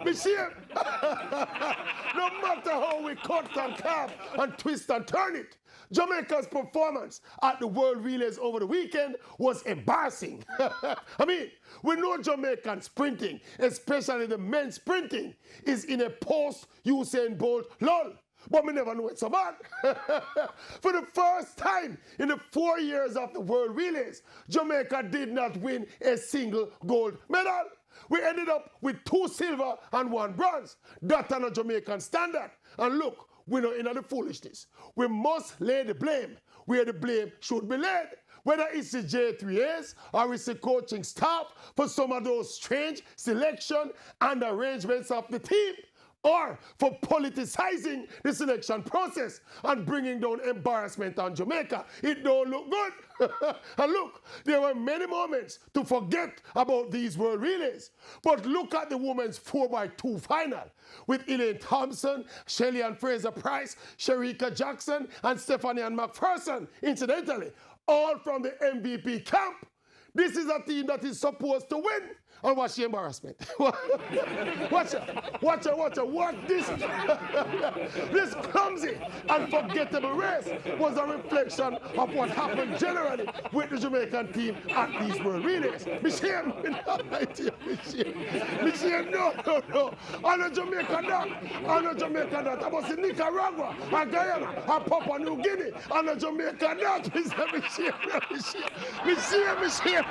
Me shame. No matter how we cut and carve and twist and turn it, Jamaica's performance at the World Relays over the weekend was embarrassing. I mean, we know Jamaican sprinting, especially the men's sprinting, is in a post-Usain Bolt lull. But we never know it's so bad. For the first time in the 4 years of the World Relays, Jamaica did not win a single gold medal. We ended up with 2 silver and 1 bronze. That's on a Jamaican standard. And look, we're not in the foolishness. We must lay the blame where the blame should be laid. Whether it's the J3As or it's the coaching staff for some of those strange selection and arrangements of the team, or for politicizing the selection process and bringing down embarrassment on Jamaica. It don't look good. And look, there were many moments to forget about these World Relays. But look at the women's 4x2 final with Elaine Thompson, Shelley and Fraser Price, Sherika Jackson, and Stephanie and McPherson, incidentally, all from the MVP camp. This is a team that is supposed to win. And watch the embarrassment. Watch this. This clumsy and forgettable race was a reflection of what happened generally with the Jamaican team at these World Relays. Michelle, no. I'm a Jamaican dog. I was in Nicaragua, and Guyana, and Papua New Guinea. I'm a Jamaican dog. Michelle.